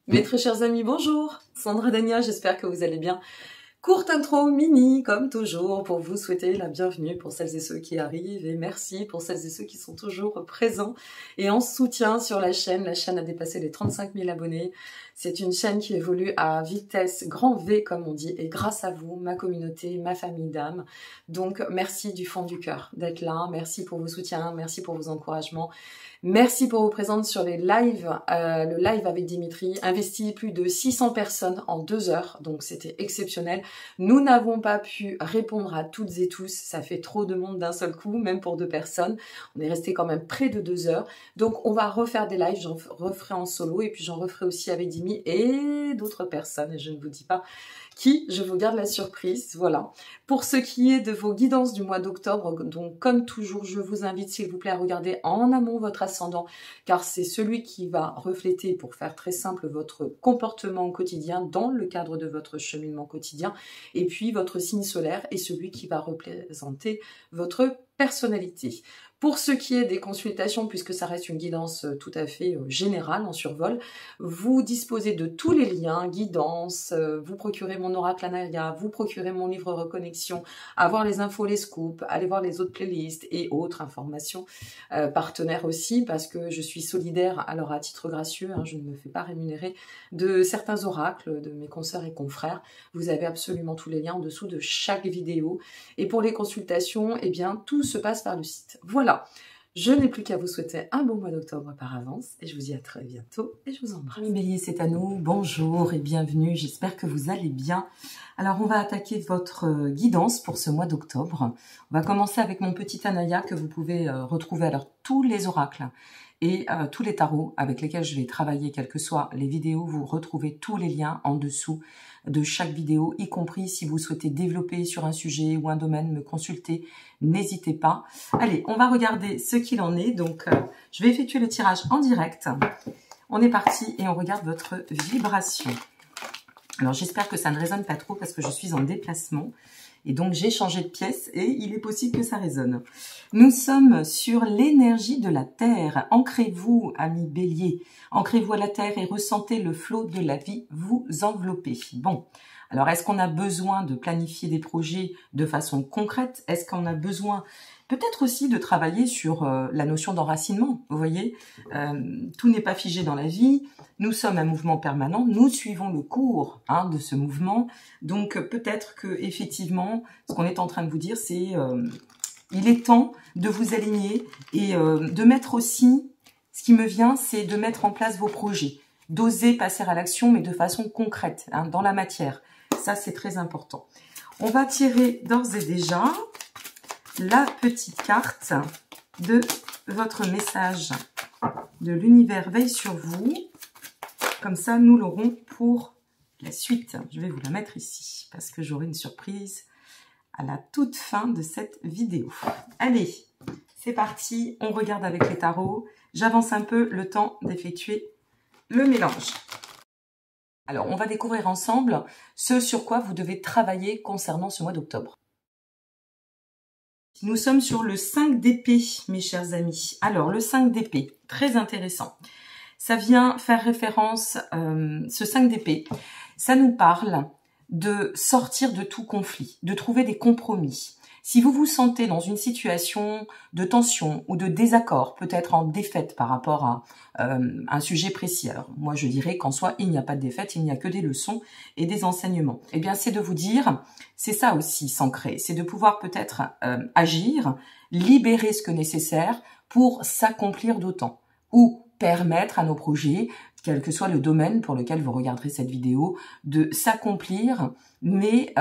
Mes très chers amis, bonjour, Sandra Dania, j'espère que vous allez bien. Courte intro mini, comme toujours, pour vous souhaiter la bienvenue pour celles et ceux qui arrivent et merci pour celles et ceux qui sont toujours présents et en soutien sur la chaîne. La chaîne a dépassé les 35 000 abonnés. C'est une chaîne qui évolue à vitesse grand V, comme on dit, et grâce à vous, ma communauté, ma famille d'âmes. Donc, merci du fond du cœur d'être là. Merci pour vos soutiens, merci pour vos encouragements. Merci pour vos présences sur les lives. Le live avec Dimitri investi plus de 600 personnes en 2 heures, donc c'était exceptionnel. Nous n'avons pas pu répondre à toutes et tous, ça fait trop de monde d'un seul coup, même pour 2 personnes. On est resté quand même près de 2 heures. Donc on va refaire des lives, j'en referai en solo et puis j'en referai aussi avec Dimi et d'autres personnes, et je ne vous dis pas qui, je vous garde la surprise, voilà. Pour ce qui est de vos guidances du mois d'octobre, donc comme toujours, je vous invite s'il vous plaît à regarder en amont votre ascendant, car c'est celui qui va refléter, pour faire très simple, votre comportement quotidien dans le cadre de votre cheminement quotidien, et puis votre signe solaire est celui qui va représenter votre personnalité. Pour ce qui est des consultations, puisque ça reste une guidance tout à fait générale en survol, vous disposez de tous les liens, guidance, vous procurez mon oracle Anaria, vous procurez mon livre Reconnexion, avoir les infos, les scoops, aller voir les autres playlists et autres informations, partenaires aussi, parce que je suis solidaire, alors à titre gracieux, hein, je ne me fais pas rémunérer, de certains oracles, de mes consoeurs et confrères. Vous avez absolument tous les liens en dessous de chaque vidéo. Et pour les consultations, eh bien, tout se passe par le site. Voilà. Je n'ai plus qu'à vous souhaiter un bon mois d'octobre par avance et je vous dis à très bientôt et je vous embrasse. Les béliers, c'est à nous. Bonjour et bienvenue. J'espère que vous allez bien. Alors, on va attaquer votre guidance pour ce mois d'octobre. On va commencer avec mon petit Anaya que vous pouvez retrouver. Alors, tous les oracles et tous les tarots avec lesquels je vais travailler, quelles que soient les vidéos, vous retrouvez tous les liens en dessous de chaque vidéo, y compris si vous souhaitez développer sur un sujet ou un domaine, me consulter, n'hésitez pas. Allez, on va regarder ce qu'il en est. Donc, je vais effectuer le tirage en direct. On est parti et on regarde votre vibration. Alors, j'espère que ça ne résonne pas trop parce que je suis en déplacement. Et donc, j'ai changé de pièce et il est possible que ça résonne. Nous sommes sur l'énergie de la Terre. Ancrez-vous, amis béliers. Ancrez-vous à la Terre et ressentez le flot de la vie vous envelopper. Bon, alors est-ce qu'on a besoin de planifier des projets de façon concrète? Est-ce qu'on a besoin peut-être aussi de travailler sur la notion d'enracinement? Vous voyez, tout n'est pas figé dans la vie. Nous sommes un mouvement permanent, nous suivons le cours de ce mouvement. Donc peut-être que effectivement, ce qu'on est en train de vous dire, c'est il est temps de vous aligner et de mettre aussi, ce qui me vient, c'est de mettre en place vos projets, d'oser passer à l'action, mais de façon concrète, dans la matière. Ça, c'est très important. On va tirer d'ores et déjà la petite carte de votre message de l'univers veille sur vous. Comme ça, nous l'aurons pour la suite. Je vais vous la mettre ici parce que j'aurai une surprise à la toute fin de cette vidéo. Allez, c'est parti. On regarde avec les tarots. J'avance un peu le temps d'effectuer le mélange. Alors, on va découvrir ensemble ce sur quoi vous devez travailler concernant ce mois d'octobre. Nous sommes sur le 5 d'épée, mes chers amis. Alors, le 5 d'épée, très intéressant. Ça vient faire référence, ce 5 d'épée, ça nous parle de sortir de tout conflit, de trouver des compromis. Si vous vous sentez dans une situation de tension ou de désaccord, peut-être en défaite par rapport à un sujet précis, alors moi je dirais qu'en soi il n'y a pas de défaite, il n'y a que des leçons et des enseignements. Eh bien c'est de vous dire, c'est ça aussi s'ancrer, c'est de pouvoir peut-être agir, libérer ce que nécessaire pour s'accomplir d'autant ou permettre à nos projets, quel que soit le domaine pour lequel vous regarderez cette vidéo, de s'accomplir, mais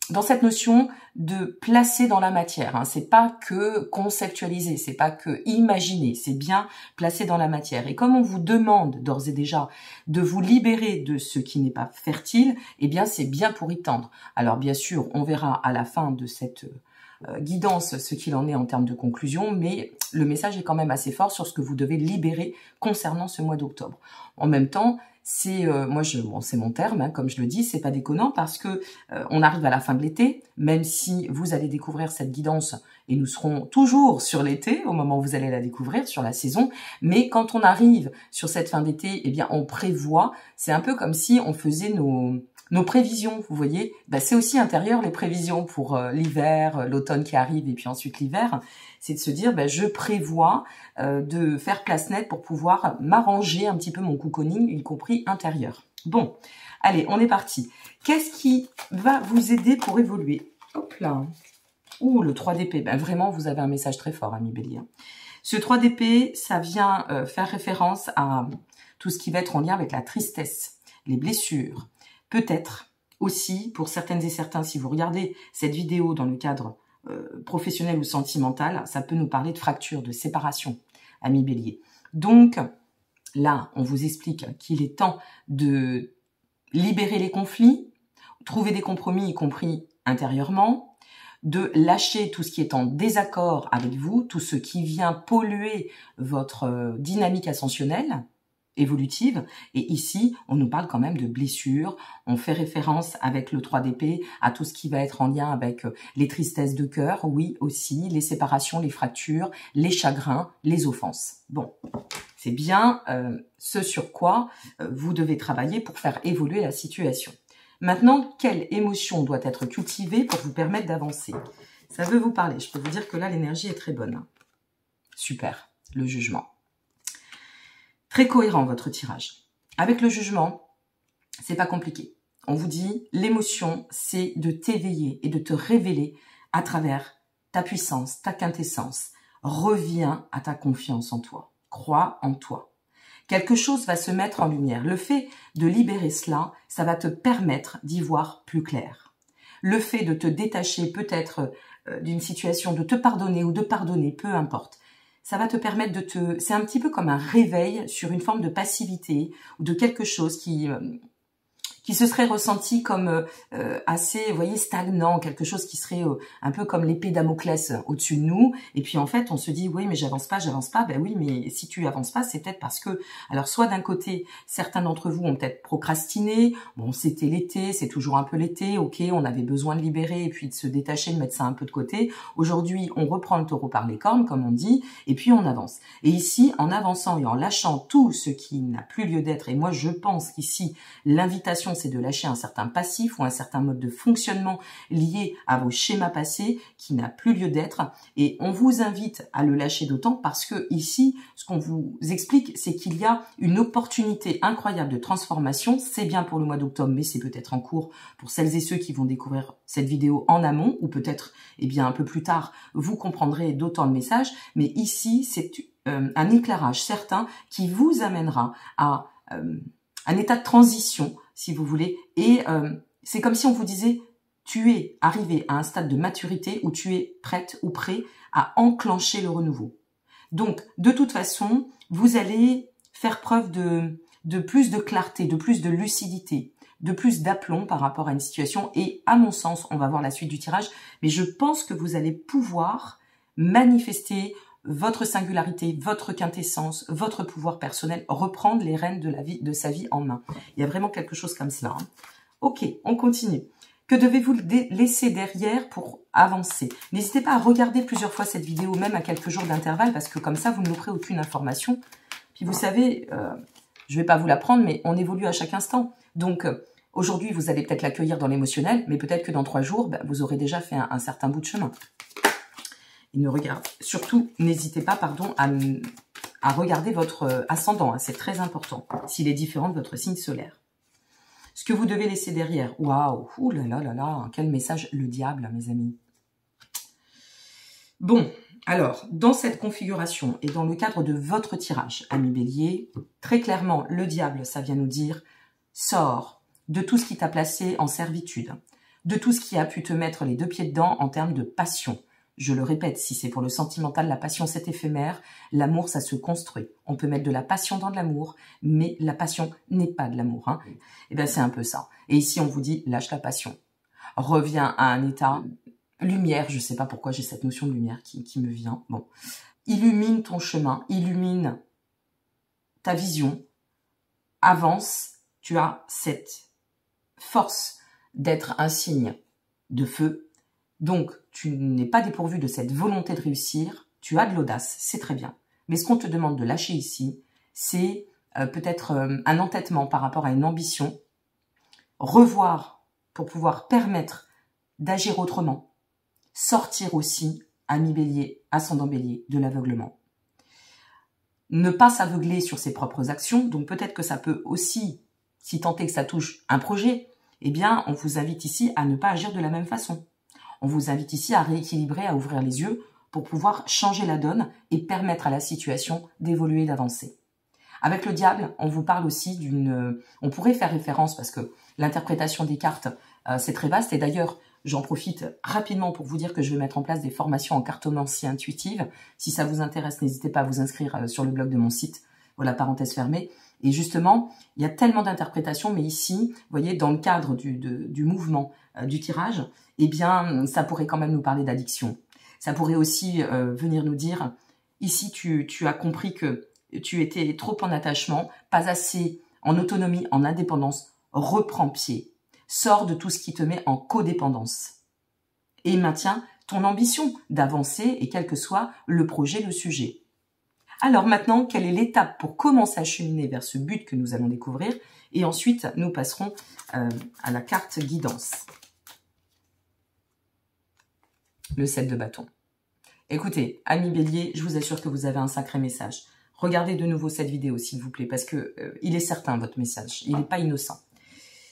dans cette notion de placer dans la matière. C'est pas que conceptualiser, c'est pas que imaginer, c'est bien placer dans la matière. Et comme on vous demande d'ores et déjà de vous libérer de ce qui n'est pas fertile, eh bien c'est bien pour y tendre. Alors bien sûr, on verra à la fin de cette guidance ce qu'il en est en termes de conclusion, mais le message est quand même assez fort sur ce que vous devez libérer concernant ce mois d'octobre. En même temps, c'est c'est mon terme, hein, comme je le dis, c'est pas déconnant parce que on arrive à la fin de l'été, même si vous allez découvrir cette guidance et nous serons toujours sur l'été au moment où vous allez la découvrir, sur la saison, mais quand on arrive sur cette fin d'été, eh bien on prévoit, c'est un peu comme si on faisait nos prévisions, vous voyez, c'est aussi intérieur les prévisions pour l'hiver, l'automne qui arrive et puis ensuite l'hiver, c'est de se dire je prévois de faire place nette pour pouvoir m'arranger un petit peu mon cocooning, y compris intérieur. Bon, allez, on est parti. Qu'est-ce qui va vous aider pour évoluer? Hop là. Ouh, le 3 d'épée. Vraiment, vous avez un message très fort, ami Bélier. Ce 3 d'épée, ça vient faire référence à tout ce qui va être en lien avec la tristesse, les blessures. Peut-être aussi, pour certaines et certains, si vous regardez cette vidéo dans le cadre professionnel ou sentimental, ça peut nous parler de fracture, de séparation, ami Bélier. Donc, là, on vous explique qu'il est temps de libérer les conflits, trouver des compromis, y compris intérieurement, de lâcher tout ce qui est en désaccord avec vous, tout ce qui vient polluer votre dynamique ascensionnelle, évolutive, et ici, on nous parle quand même de blessures, on fait référence avec le 3 d'épée à tout ce qui va être en lien avec les tristesses de cœur, oui aussi, les séparations, les fractures, les chagrins, les offenses. Bon, c'est bien ce sur quoi vous devez travailler pour faire évoluer la situation. Maintenant, quelle émotion doit être cultivée pour vous permettre d'avancer? Ça veut vous parler, je peux vous dire que là, l'énergie est très bonne. Super, le jugement. Très cohérent votre tirage. Avec le jugement, c'est pas compliqué. On vous dit, l'émotion, c'est de t'éveiller et de te révéler à travers ta puissance, ta quintessence. Reviens à ta confiance en toi. Crois en toi. Quelque chose va se mettre en lumière. Le fait de libérer cela, ça va te permettre d'y voir plus clair. Le fait de te détacher peut-être d'une situation, de te pardonner ou de pardonner, peu importe. Ça va te permettre de te... C'est un petit peu comme un réveil sur une forme de passivité ou de quelque chose qui se serait ressenti comme assez, vous voyez, stagnant, quelque chose qui serait un peu comme l'épée Damoclès au-dessus de nous. Et puis en fait, on se dit, oui, mais j'avance pas. Ben oui, mais si tu avances pas, c'est peut-être parce que... Alors soit d'un côté, certains d'entre vous ont peut-être procrastiné. Bon, c'était l'été, c'est toujours un peu l'été. Ok, on avait besoin de libérer et puis de se détacher, de mettre ça un peu de côté. Aujourd'hui, on reprend le taureau par les cornes, comme on dit, et puis on avance. Et ici, en avançant et en lâchant tout ce qui n'a plus lieu d'être, et moi je pense qu'ici, l'invitation, c'est de lâcher un certain passif ou un certain mode de fonctionnement lié à vos schémas passés qui n'a plus lieu d'être. Et on vous invite à le lâcher d'autant parce que ici, ce qu'on vous explique, c'est qu'il y a une opportunité incroyable de transformation. C'est bien pour le mois d'octobre, mais c'est peut-être en cours pour celles et ceux qui vont découvrir cette vidéo en amont ou peut-être un peu plus tard, vous comprendrez d'autant le message. Mais ici, c'est un éclairage certain qui vous amènera à un état de transition, si vous voulez, et c'est comme si on vous disait, tu es arrivé à un stade de maturité où tu es prête ou prêt à enclencher le renouveau. Donc, de toute façon, vous allez faire preuve de plus de clarté, de plus de lucidité, de plus d'aplomb par rapport à une situation, et à mon sens, on va voir la suite du tirage, mais je pense que vous allez pouvoir manifester votre singularité, votre quintessence, votre pouvoir personnel, reprendre les rênes de sa vie en main. Il y a vraiment quelque chose comme cela. Ok, on continue. Que devez-vous laisser derrière pour avancer? N'hésitez pas à regarder plusieurs fois cette vidéo, même à quelques jours d'intervalle, parce que comme ça, vous ne louperez aucune information. Puis vous savez, je ne vais pas vous l'apprendre, mais on évolue à chaque instant. Donc, aujourd'hui, vous allez peut-être l'accueillir dans l'émotionnel, mais peut-être que dans 3 jours, vous aurez déjà fait un certain bout de chemin. Surtout, n'hésitez pas, à regarder votre ascendant. Hein, c'est très important, s'il est différent de votre signe solaire. Ce que vous devez laisser derrière. Waouh, ouh là là là là, quel message, le diable, mes amis. Bon, alors, dans cette configuration et dans le cadre de votre tirage, ami Bélier, très clairement, le diable, ça vient nous dire, sors de tout ce qui t'a placé en servitude, de tout ce qui a pu te mettre les 2 pieds dedans en termes de passion. Je le répète, si c'est pour le sentimental, la passion c'est éphémère, l'amour ça se construit. On peut mettre de la passion dans de l'amour, mais la passion n'est pas de l'amour. Hein. Et bien c'est un peu ça. Et ici on vous dit, lâche la passion. Reviens à un état lumière, je ne sais pas pourquoi j'ai cette notion de lumière qui me vient. Bon, illumine ton chemin, illumine ta vision, avance, tu as cette force d'être un signe de feu. Donc, tu n'es pas dépourvu de cette volonté de réussir, tu as de l'audace, c'est très bien. Mais ce qu'on te demande de lâcher ici, c'est peut-être un entêtement par rapport à une ambition, revoir pour pouvoir permettre d'agir autrement, sortir aussi, ami bélier, ascendant bélier, de l'aveuglement. Ne pas s'aveugler sur ses propres actions, donc peut-être que ça peut aussi, si tant est que ça touche un projet, eh bien, on vous invite ici à ne pas agir de la même façon. On vous invite ici à rééquilibrer, à ouvrir les yeux pour pouvoir changer la donne et permettre à la situation d'évoluer, d'avancer. Avec le diable, on vous parle aussi d'une... On pourrait faire référence, parce que l'interprétation des cartes, c'est très vaste. Et d'ailleurs, j'en profite rapidement pour vous dire que je vais mettre en place des formations en cartomancie intuitive. Si ça vous intéresse, n'hésitez pas à vous inscrire sur le blog de mon site. Voilà, parenthèse fermée. Et justement, il y a tellement d'interprétations, mais ici, vous voyez, dans le cadre du mouvement du tirage, eh bien, ça pourrait quand même nous parler d'addiction. Ça pourrait aussi venir nous dire, ici, tu as compris que tu étais trop en attachement, pas assez en autonomie, en indépendance, reprends pied. Sors de tout ce qui te met en codépendance. Et maintiens ton ambition d'avancer et quel que soit le projet, le sujet. Alors maintenant, quelle est l'étape pour commencer à cheminer vers ce but que nous allons découvrir? Et ensuite, nous passerons à la carte guidance. Le 7 de bâton. Écoutez, amis bélier, je vous assure que vous avez un sacré message. Regardez de nouveau cette vidéo, s'il vous plaît, parce que il est certain, votre message. Il n'est pas innocent.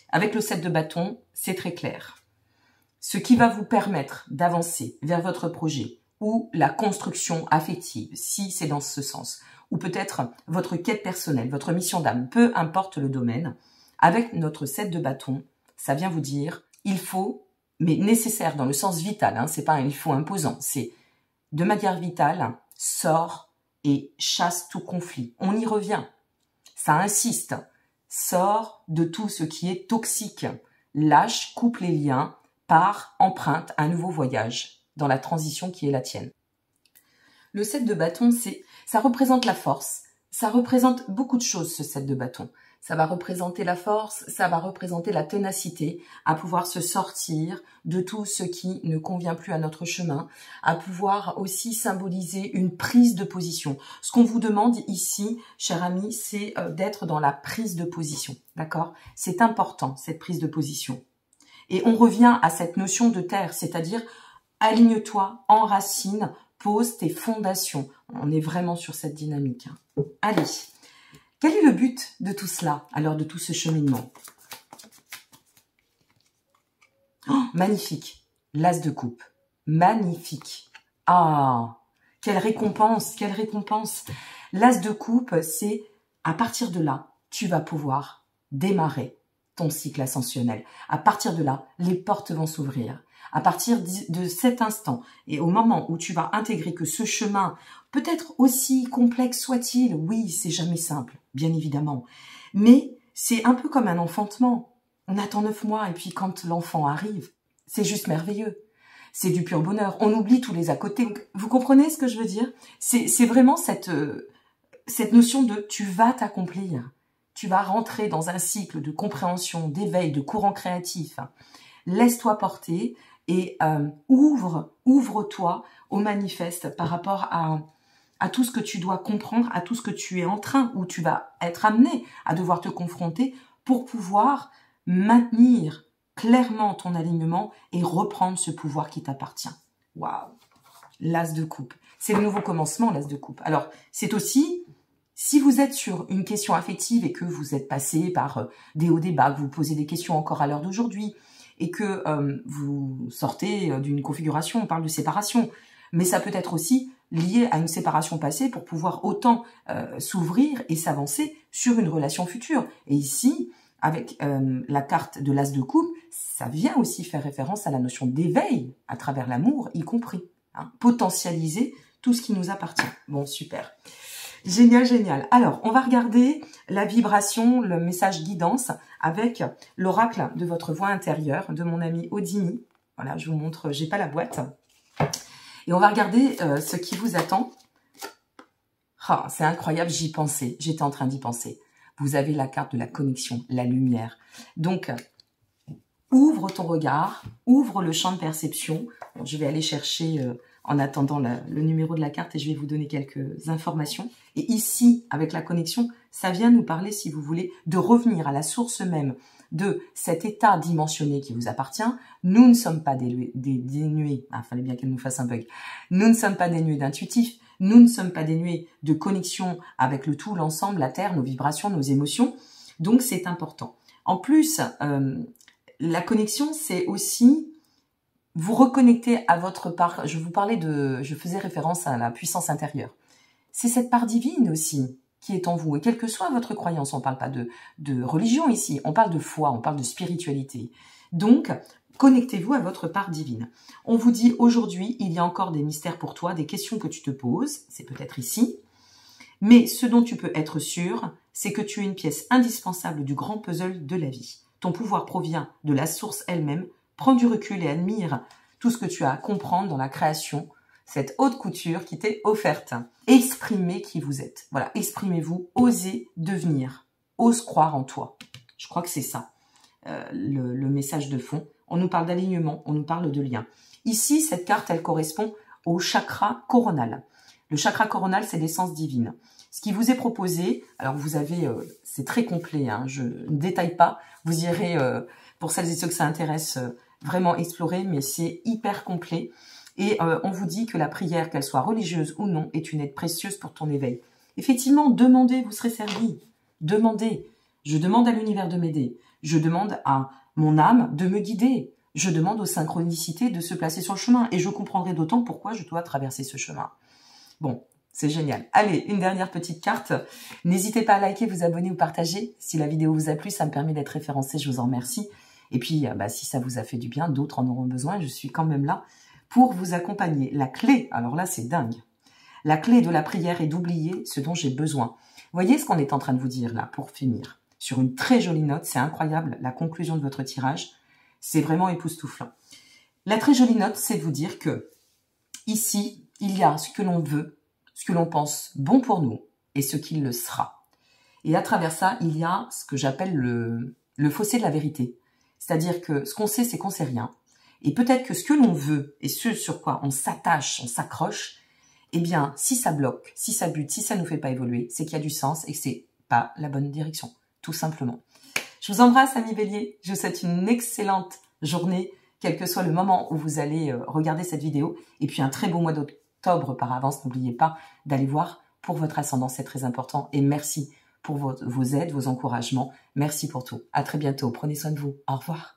Avec le 7 de bâton, c'est très clair. Ce qui va vous permettre d'avancer vers votre projet ou la construction affective, si c'est dans ce sens, ou peut-être votre quête personnelle, votre mission d'âme, peu importe le domaine, avec notre 7 de bâton, ça vient vous dire, il faut, mais nécessaire dans le sens vital, hein, c'est pas un il faut imposant, c'est de manière vitale, sors et chasse tout conflit. On y revient. Ça insiste. Sors de tout ce qui est toxique. Lâche, coupe les liens, pars, emprunte un nouveau voyage dans la transition qui est la tienne. Le 7 de bâton, ça représente la force. Ça représente beaucoup de choses, ce 7 de bâton. Ça va représenter la force, ça va représenter la ténacité, à pouvoir se sortir de tout ce qui ne convient plus à notre chemin, à pouvoir aussi symboliser une prise de position. Ce qu'on vous demande ici, cher ami, c'est d'être dans la prise de position, d'accord? C'est important, cette prise de position. Et on revient à cette notion de terre, c'est-à-dire aligne-toi, enracine, pose tes fondations. On est vraiment sur cette dynamique. Allez. Quel est le but de tout cela, alors de tout ce cheminement? Oh, magnifique, l'as de coupe, magnifique. Ah, quelle récompense, quelle récompense. L'as de coupe, c'est à partir de là, tu vas pouvoir démarrer ton cycle ascensionnel. À partir de là, les portes vont s'ouvrir. À partir de cet instant et au moment où tu vas intégrer que ce chemin, peut-être aussi complexe soit-il, oui, c'est jamais simple, bien évidemment, mais c'est un peu comme un enfantement. On attend 9 mois et puis quand l'enfant arrive, c'est juste merveilleux. C'est du pur bonheur. On oublie tous les à côté. Vous comprenez ce que je veux dire? C'est vraiment cette notion de tu vas t'accomplir. Tu vas rentrer dans un cycle de compréhension, d'éveil, de courant créatif. Laisse-toi porter. Et ouvre-toi au manifeste par rapport à tout ce que tu dois comprendre, à tout ce que tu es en train, ou tu vas être amené à devoir te confronter pour pouvoir maintenir clairement ton alignement et reprendre ce pouvoir qui t'appartient. Waouh! L'as de coupe. C'est le nouveau commencement, l'as de coupe. Alors, c'est aussi, si vous êtes sur une question affective et que vous êtes passé par des hauts, des bas, que vous posez des questions encore à l'heure d'aujourd'hui, et que vous sortez d'une configuration, on parle de séparation. Mais ça peut être aussi lié à une séparation passée pour pouvoir autant s'ouvrir et s'avancer sur une relation future. Et ici, avec la carte de l'as de coupe, ça vient aussi faire référence à la notion d'éveil à travers l'amour, y compris. Hein, potentialiser tout ce qui nous appartient. Bon, super. Génial, génial. Alors, on va regarder la vibration, le message guidance avec l'oracle de votre voix intérieure, de mon ami Odini. Voilà, je vous montre, j'ai pas la boîte. Et on va regarder ce qui vous attend. Ah, c'est incroyable, j'y pensais, j'étais en train d'y penser. Vous avez la carte de la connexion, la lumière. Donc, ouvre ton regard, ouvre le champ de perception. Bon, je vais aller chercher en attendant le numéro de la carte et je vais vous donner quelques informations. Et ici, avec la connexion, ça vient nous parler, si vous voulez, de revenir à la source même de cet état dimensionné qui vous appartient. Nous ne sommes pas dénués, ah, fallait bien qu'elle nous fasse un bug. Nous ne sommes pas dénués d'intuitif. Nous ne sommes pas dénués de connexion avec le tout, l'ensemble, la Terre, nos vibrations, nos émotions. Donc, c'est important. En plus, la connexion, c'est aussi vous reconnecter à votre part. Je faisais référence à la puissance intérieure. C'est cette part divine aussi qui est en vous. Et quelle que soit votre croyance, on ne parle pas de religion ici, on parle de foi, on parle de spiritualité. Donc, connectez-vous à votre part divine. On vous dit aujourd'hui, il y a encore des mystères pour toi, des questions que tu te poses, c'est peut-être ici, mais ce dont tu peux être sûr, c'est que tu es une pièce indispensable du grand puzzle de la vie. Ton pouvoir provient de la source elle-même. Prends du recul et admire tout ce que tu as à comprendre dans la création, cette haute couture qui t'est offerte. Exprimez qui vous êtes. Voilà, exprimez-vous, osez devenir, ose croire en toi. Je crois que c'est ça, le message de fond. On nous parle d'alignement, on nous parle de lien. Ici, cette carte, elle correspond au chakra coronal. Le chakra coronal, c'est l'essence divine. Ce qui vous est proposé, alors vous avez, c'est très complet, hein, je ne détaille pas, vous irez, pour celles et ceux que ça intéresse, vraiment explorer, mais c'est hyper complet. Et on vous dit que la prière, qu'elle soit religieuse ou non, est une aide précieuse pour ton éveil. Effectivement, demandez, vous serez servi. Demandez. Je demande à l'univers de m'aider. Je demande à mon âme de me guider. Je demande aux synchronicités de se placer sur le chemin. Et je comprendrai d'autant pourquoi je dois traverser ce chemin. Bon, c'est génial. Allez, une dernière petite carte. N'hésitez pas à liker, vous abonner ou partager. Si la vidéo vous a plu, ça me permet d'être référencé, je vous en remercie. Et puis, si ça vous a fait du bien, d'autres en auront besoin. Je suis quand même là pour vous accompagner. La clé, alors là, c'est dingue. La clé de la prière est d'oublier ce dont j'ai besoin. Voyez ce qu'on est en train de vous dire là, pour finir. Sur une très jolie note, c'est incroyable, la conclusion de votre tirage. C'est vraiment époustouflant. La très jolie note, c'est de vous dire que ici, il y a ce que l'on veut, ce que l'on pense bon pour nous et ce qu'il le sera. Et à travers ça, il y a ce que j'appelle le fossé de la vérité. C'est-à-dire que ce qu'on sait, c'est qu'on sait rien. Et peut-être que ce que l'on veut et ce sur quoi on s'attache, on s'accroche, eh bien, si ça bloque, si ça bute, si ça ne nous fait pas évoluer, c'est qu'il y a du sens et que c'est pas la bonne direction, tout simplement. Je vous embrasse, amis Bélier. Je vous souhaite une excellente journée, quel que soit le moment où vous allez regarder cette vidéo. Et puis un très beau mois d'octobre par avance. N'oubliez pas d'aller voir pour votre ascendant, c'est très important. Et merci pour vos aides, vos encouragements. Merci pour tout. À très bientôt. Prenez soin de vous. Au revoir.